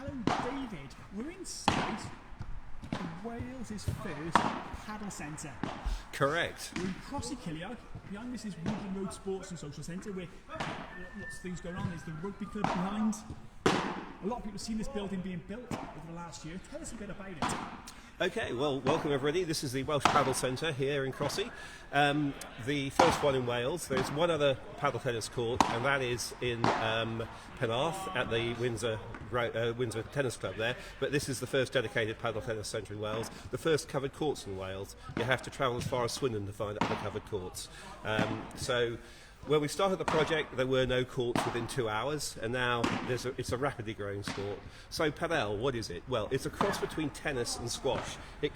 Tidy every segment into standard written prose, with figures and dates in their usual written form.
Hello, David. We're inside Wales' first paddle centre. Correct. We're in Crossy Killiog. Behind this is Woodland Road Sports and Social Centre, where lots of things going on. There's the rugby club behind. A lot of people have seen this building being built over the last year. Tell us a bit about it. Okay, well, welcome everybody. This is the Welsh Padel Centre here in Crossy. The first one in Wales. There's one other paddle tennis court, and that is in Penarth at the Windsor Tennis Club there. But this is the first dedicated paddle tennis centre in Wales. The first covered courts in Wales. You have to travel as far as Swindon to find other covered courts. When we started the project, there were no courts within 2 hours, and now it's a rapidly growing sport. So Padel, what is it? Well, it's a cross between tennis and squash. You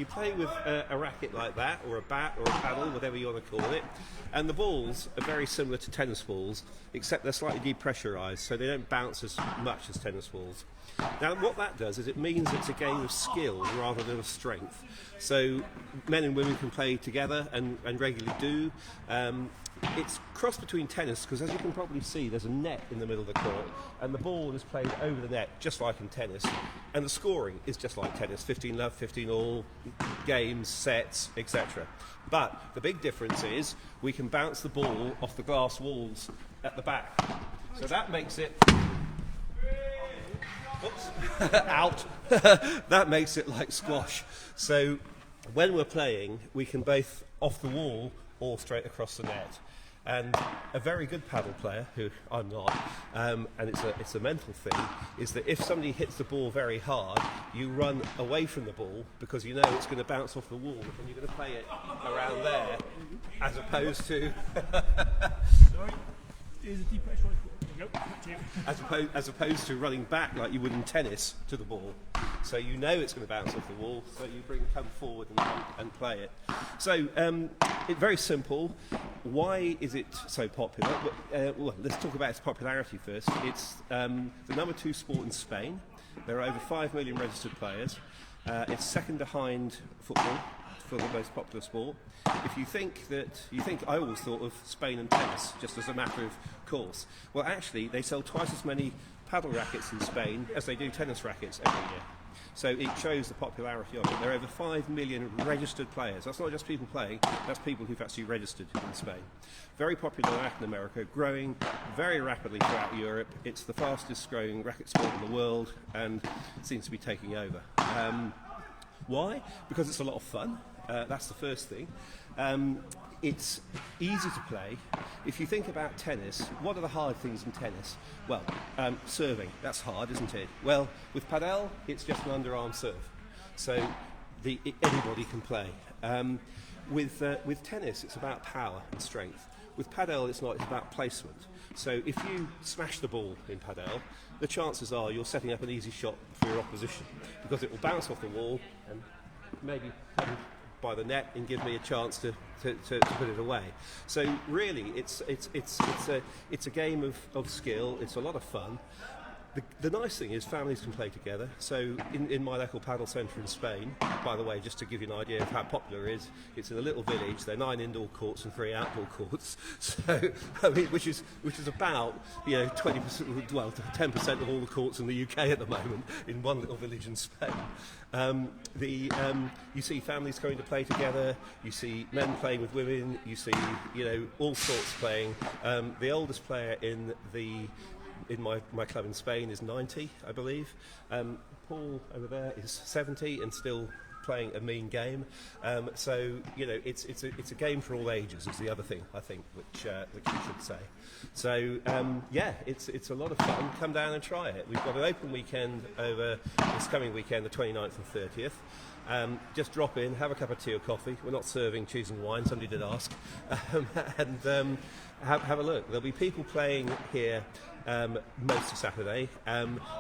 play with a racket like that, or a bat, or a paddle, whatever you want to call it, and the balls are very similar to tennis balls, except they're slightly depressurised, so they don't bounce as much as tennis balls. Now, what that does is it means it's a game of skill rather than of strength. So men and women can play together and regularly do. It's cross between tennis because, as you can probably see, there's a net in the middle of the court and the ball is played over the net just like in tennis, and the scoring is just like tennis, 15 love, 15 all, games, sets, etc. But the big difference is we can bounce the ball off the glass walls at the back, so that makes it out. That makes it like squash. So when we're playing, we can both off the wall or straight across the net. And a very good paddle player, who I'm not, and it's a mental thing, is that if somebody hits the ball very hard, you run away from the ball because you know it's going to bounce off the wall and you're going to play it around there, as opposed to Sorry, there's a deep pressure. as opposed to running back like you would in tennis to the ball. So you know it's going to bounce off the wall, so you come forward and play it. So it's very simple. Why is it so popular? Well, let's talk about its popularity first. It's the number 2 sport in Spain. There are over 5 million registered players. It's second behind football for the most popular sport. If you think I always thought of Spain and tennis just as a matter of course. Well, actually, they sell twice as many paddle rackets in Spain as they do tennis rackets every year. So it shows the popularity of it. There are over 5 million registered players. That's not just people playing, that's people who've actually registered in Spain. Very popular in Latin America, growing very rapidly throughout Europe. It's the fastest growing racket sport in the world and seems to be taking over. Why? Because it's a lot of fun. That's the first thing. It's easy to play. If you think about tennis, what are the hard things in tennis? Well, serving, that's hard, isn't it? Well, with Padel, it's just an underarm serve. So anybody can play. With tennis, it's about power and strength. With Padel, it's not, it's about placement. So if you smash the ball in Padel, the chances are you're setting up an easy shot for your opposition because it will bounce off the wall and maybe come by the net and give me a chance to put it away. So really, it's a game of skill. It's a lot of fun. The nice thing is families can play together. So in my local paddle centre in Spain, by the way, just to give you an idea of how popular it is, it's in a little village. There are 9 indoor courts and 3 outdoor courts. So I mean, which is about 20%, well, 10% of all the courts in the UK at the moment in one little village in Spain. You see families going to play together. You see men playing with women. You see all sorts playing. The oldest player in my club in Spain is 90, I believe. Paul over there is 70 and still playing a mean game. So it's a game for all ages is the other thing I think which you should say. So it's a lot of fun. Come down and try it. We've got an open weekend over this coming weekend, the 29th and 30th. Just drop in, have a cup of tea or coffee. We're not serving cheese and wine, somebody did ask. And have a look. There'll be people playing here most of Saturday.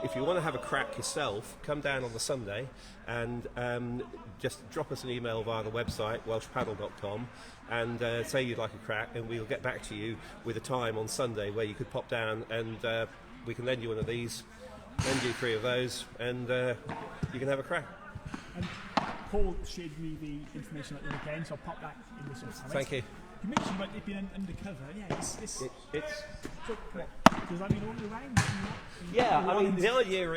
If you want to have a crack yourself, come down on the Sunday and just drop us an email via the website, welshpaddle.com, and say you'd like a crack, and we'll get back to you with a time on Sunday where you could pop down and we can lend you one of these, lend you 3 of those, and you can have a crack. Paul shared me the information at the weekend, so I'll pop that in the comments. Thank you. You mentioned about it being undercover. Yeah, it's so, does that mean all year round? Yeah, I mean, the idea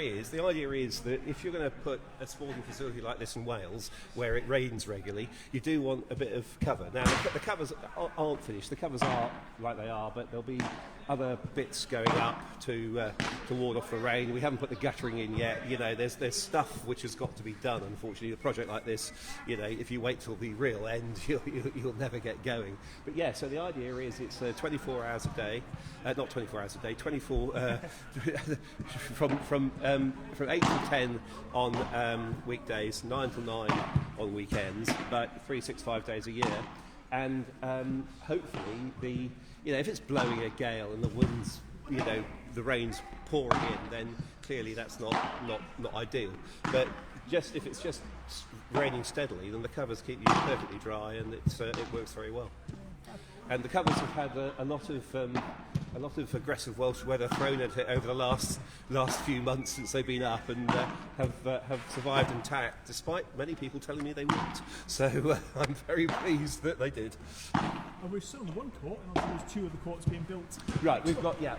is that if you're going to put a sporting facility like this in Wales, where it rains regularly, you do want a bit of cover. Now, the covers aren't finished. The covers are like they are, but there'll be other bits going up to ward off the rain. We haven't put the guttering in yet. You know, there's stuff which has got to be done. Unfortunately, a project like this, you know, if you wait till the real end, you'll never get going. But yeah, so the idea is it's 24 hours a day, not 24 hours a day, 24 from 8 to 10 on weekdays, 9 to 9 on weekends, but 365 days a year, and hopefully if it's blowing a gale and the winds, you know, the rain's pouring in, then clearly that's not ideal. But if it's just raining steadily, then the covers keep you perfectly dry, and it works very well. And the covers have had a lot of aggressive Welsh weather thrown at it over the last few months since they've been up, and have survived intact, despite many people telling me they wouldn't. So I'm very pleased that they did. And we've still one court, and also there's 2 of the courts being built. Right, we've got 2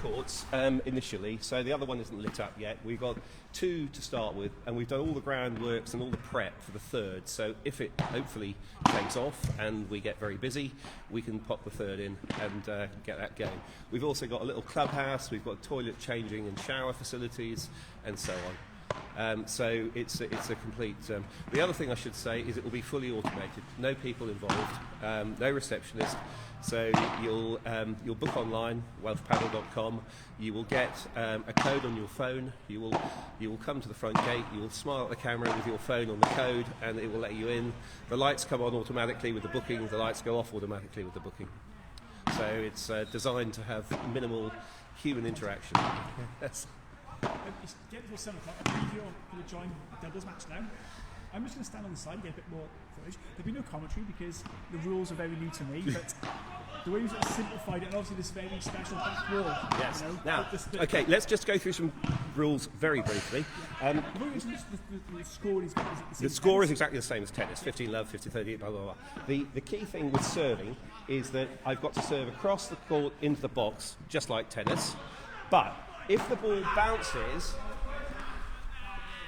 courts initially, so the other one isn't lit up yet. We've got 2 to start with, and we've done all the groundworks and all the prep for the third. So if it hopefully takes off and we get very busy, we can pop the third in and get that going. We've also got a little clubhouse. We've got toilet changing and shower facilities, and so on. So it's a complete. The other thing I should say is it will be fully automated. No people involved. No receptionist. So you'll book online, welshpadel.com. You will get a code on your phone. You will come to the front gate. You will smile at the camera with your phone on the code, and it will let you in. The lights come on automatically with the booking. The lights go off automatically with the booking. So it's designed to have minimal human interaction. Yes. It's getting to 7 o'clock. I believe you're going to join the doubles match now. I'm just going to stand on the side and get a bit more footage. There'll be no commentary because the rules are very new to me, but the way we've sort of simplified it, and obviously this very special back wall. Yes. You know, now, okay, let's just go through some rules very briefly. The score is the score is exactly the same as tennis, 15 love, 50-30, blah, blah, blah. The key thing with serving is that I've got to serve across the court into the box, just like tennis, but if the ball bounces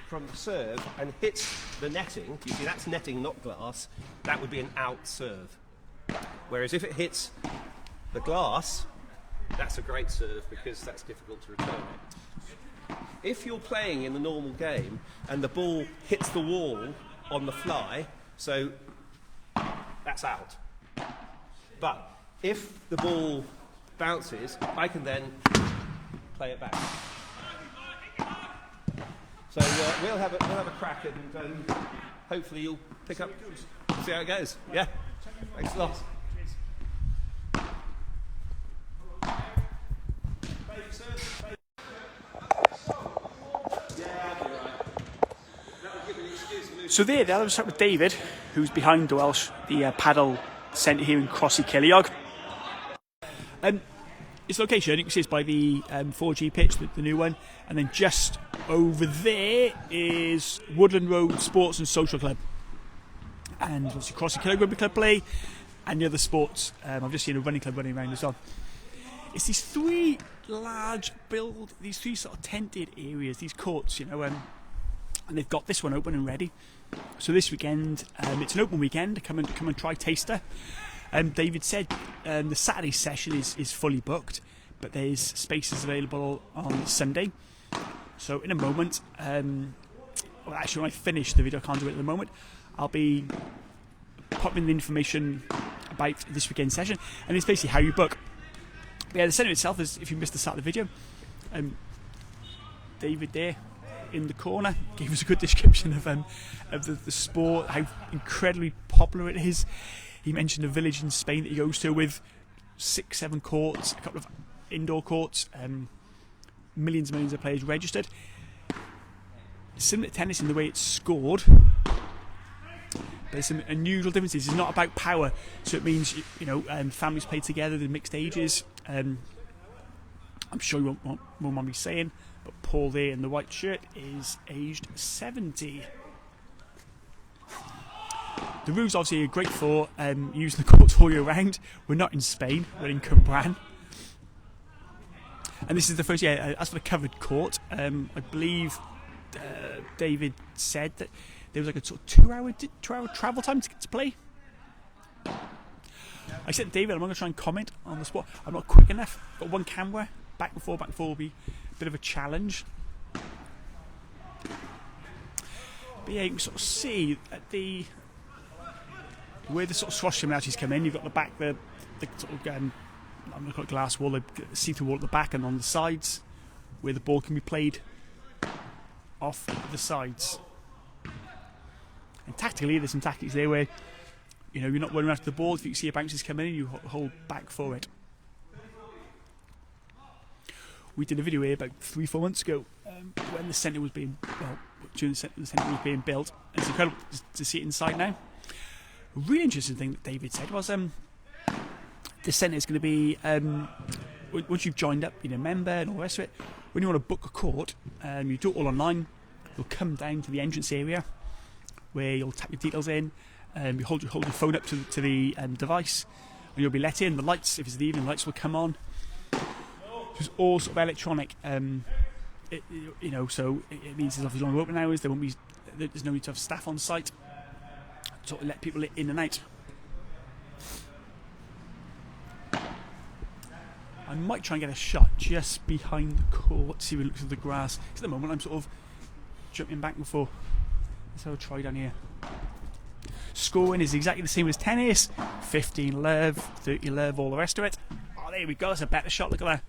from the serve and hits the netting, you see that's netting, not glass, that would be an out serve. Whereas if it hits the glass, that's a great serve because that's difficult to return it. If you're playing in the normal game and the ball hits the wall on the fly, so that's out. But if the ball bounces, I can then play it back. So we'll have a crack and hopefully you'll pick up, see how it goes. Yeah, thanks a lot. So there, I was talking with David, who's behind the Welsh, the Padel centre here in Crossy Ceiliog. Its location, you can see it's by the 4G pitch, the new one, and then just over there is Woodland Road Sports and Social Club, and obviously Crossy Ceiliog Rugby Club play, and the other sports. I've just seen a running club running around as well. It's these 3 large these 3 sort of tented areas, these courts, you know, and they've got this one open and ready. So this weekend, it's an open weekend. Come and try taster. David said the Saturday session is fully booked, but there's spaces available on Sunday. So in a moment, well, actually when I finish the video, I can't do it at the moment, I'll be popping the information about this weekend session, and it's basically how you book. But yeah, the centre itself is, if you missed the start of the video, David there in the corner gave us a good description of the sport, how incredibly popular it is. He mentioned a village in Spain that he goes to with 6-7 courts, a couple of indoor courts, millions and millions of players registered. Similar to tennis in the way it's scored, but there's some unusual differences. It's not about power, so it means families play together, the mixed ages. I'm sure you won't mind me saying, but Paul there in the white shirt is aged 70. The rules obviously are great for using the courts all year round. We're not in Spain, we're in Cwmbran. And this is the first year, as for the covered court, I believe David said that there was like a sort of 2-hour travel time to play. I said to David, I'm not going to try and comment on the spot. I'm not quick enough. Got one camera, back and forth will be a bit of a challenge. But yeah, you can sort of see at where the sort of swash similarities come in. You've got the back, the sort of I'm going to call it glass wall, the see-through wall at the back and on the sides, where the ball can be played off the sides. And tactically, there's some tactics there where you're not running after the ball. If you see a bounces come in, you hold back for it. We did a video here about 3-4 months ago when the centre was being during the centre was being built. It's incredible to see it inside now. A really interesting thing that David said was the centre is going to be once you've joined up, been a member and all the rest of it. When you want to book a court, you do it all online. You'll come down to the entrance area where you'll tap your details in. You hold your phone up to the device, and you'll be let in. The lights, if it's the evening, the lights will come on. It's all sort of electronic. So it means there's obviously longer open hours. There's no need to have staff on site to sort of let people in and out. I might try and get a shot just behind the court, see what it looks like the grass. At the moment, I'm sort of jumping back and forth. Let's have a try down here. Scoring is exactly the same as tennis. 15 love, 30 love, all the rest of it. Oh, there we go. That's a better shot. Look at that.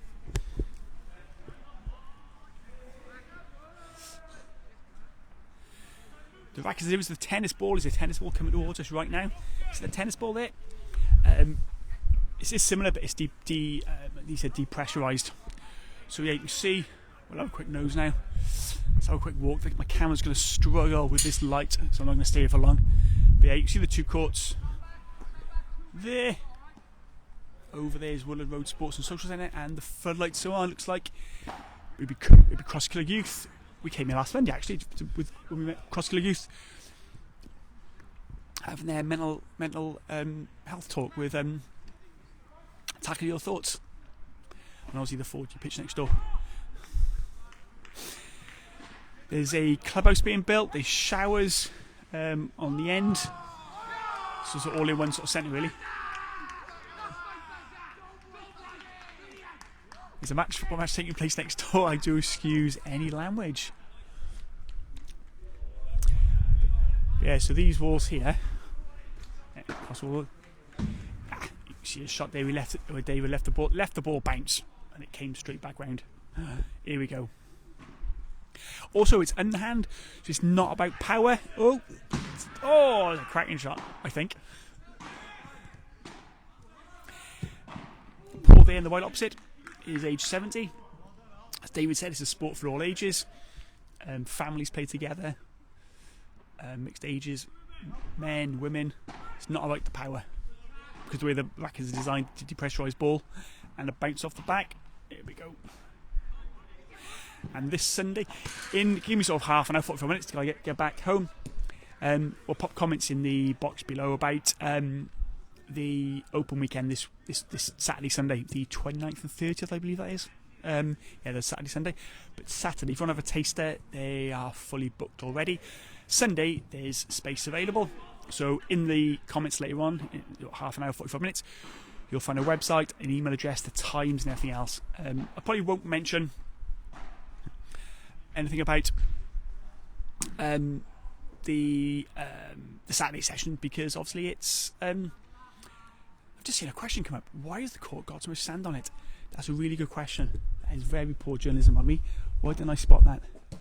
The fact is, it was the tennis ball. Is a tennis ball coming towards us right now? Is the tennis ball there? It's similar, but it's depressurized. So yeah, you can see. We'll have a quick nose now. Let's have a quick walk. I think my camera's going to struggle with this light, so I'm not going to stay here for long. But yeah, you can see the two courts there. Over there is Woodland Road Sports and Social Centre, and the floodlights are on. Looks like it'd be Cross-Killer Youth. We came here last Monday actually when we met Cross-Killer Youth, having their mental health talk with Tackle Your Thoughts, and obviously the 4G pitch next door. There's a clubhouse being built. There's showers on the end, so it's all in one sort of centre really. There's a football match taking place next door. I do excuse any language. Yeah, so these walls here. You see a shot there. Where David left the ball bounce, and it came straight back round. Here we go. Also, it's underhand, so it's not about power. Oh, it's a cracking shot, I think. Paul there in the white opposite is age 70. As David said, it's a sport for all ages. Families play together, mixed ages, men, women. It's not about the power, because the way the racket is designed to depressurise ball and a bounce off the back. Here we go. And this Sunday, give me sort of half an hour, 45 minutes till I get back home. We'll pop comments in the box below about the open weekend this Saturday, Sunday, the 29th and 30th, I believe that is. There's Saturday, Sunday. But Saturday, if you want to have a taster, they are fully booked already. Sunday, there's space available. So in the comments later on, in half an hour, 45 minutes, you'll find a website, an email address, the times and everything else. I probably won't mention anything about the Saturday session, because obviously it's I've just seen a question come up. Why has the court got so much sand on it? That's a really good question. That is very poor journalism on me. Why didn't I spot that? Yeah,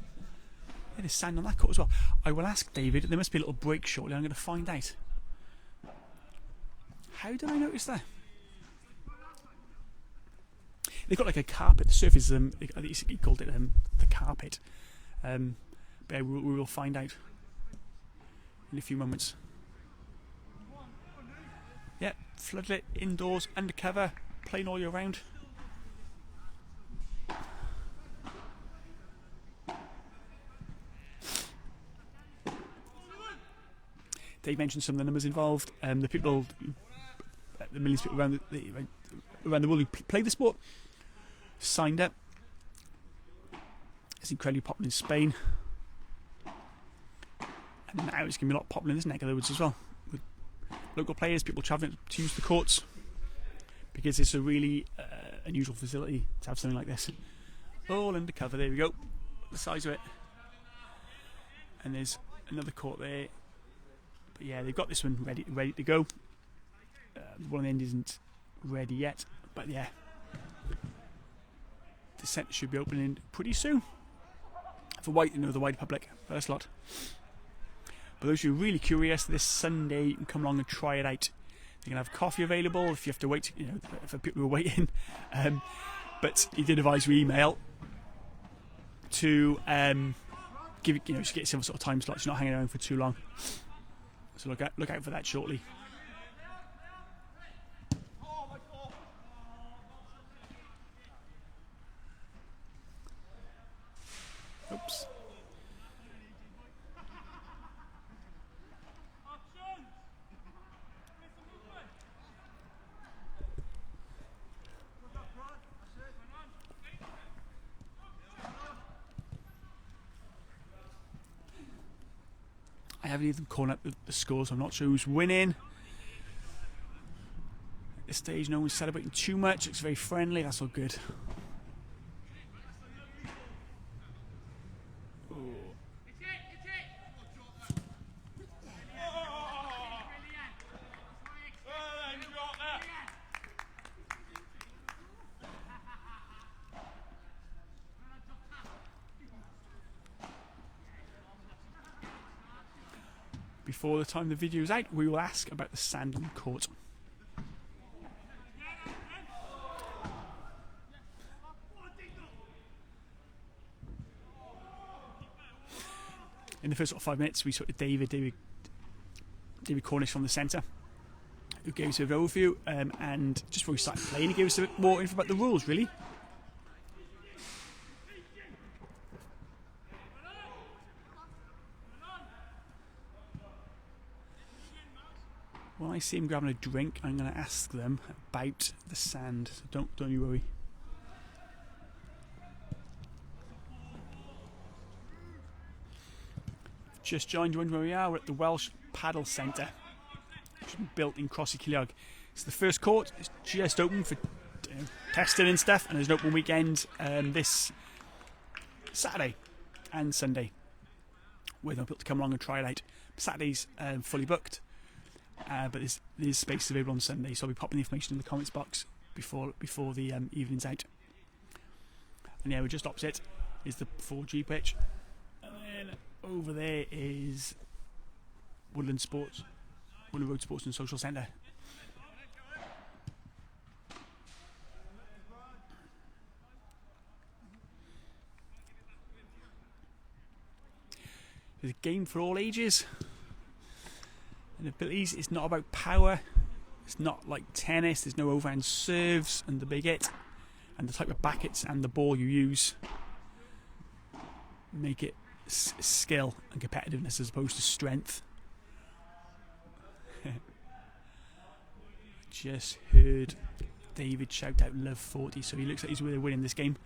there's sand on that court as well. I will ask David. There must be a little break shortly. I'm going to find out. How did I notice that? They've got like a carpet. The surface, I think he called it the carpet. But yeah, we will find out in a few moments. Yeah, floodlit, indoors, undercover, playing all year round. Dave mentioned some of the numbers involved. The people, the millions of people around the world who play the sport signed up. It's incredibly popular in Spain, and now it's going to be a lot popular in this neck of the woods as well, with local players, people travelling to use the courts, because it's a really unusual facility to have something like this. All undercover, there we go, the size of it. And there's another court there, but yeah, they've got this one ready to go. The one on the end isn't ready yet, but yeah, the centre should be opening pretty soon for the wider public, first lot. But those who are really curious, this Sunday you can come along and try it out. You can have coffee available if you have to wait, for people who are waiting. But he did advise we email to give it, just get some sort of time slots. You're not hanging around for too long, so look out for that shortly. Oops. I haven't even called up the scores. I'm not sure who's winning. At this stage, no one's celebrating too much. It's very friendly. That's all good. Before the time the video is out, we will ask about the sand on the court. In the first 5 minutes, we saw David Cornish from the centre, who gave us a bit of an overview, and just before we started playing, he gave us a bit more info about the rules, really. When I see him grabbing a drink, I'm going to ask them about the sand. So don't you worry. Just joined you where we are. We're at the Welsh Padel Centre, which has been built in Crossy Ceiliog. It's the first court. It's just open for testing and stuff, and there's an open weekend this Saturday and Sunday, where they'll be able to come along and try it out. Saturday's fully booked. But there's space available on Sunday, so I'll be popping the information in the comments box before the evening's out. And yeah, we're just opposite is the 4G pitch, and then over there is Woodland Road Sports and Social Centre. There's a game for all ages and abilities. It's not about power. It's not like tennis. There's no overhand serves and the big hit, and the type of backets and the ball you use make it skill and competitiveness as opposed to strength. Just heard David shout out love 40, so he looks like he's really winning this game.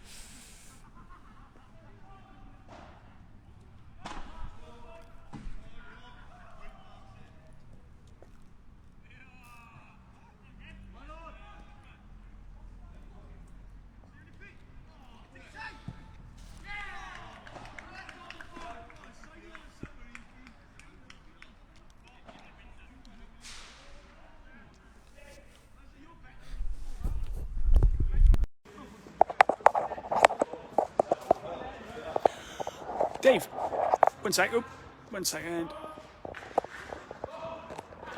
Dave, 1 second.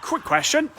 Quick question.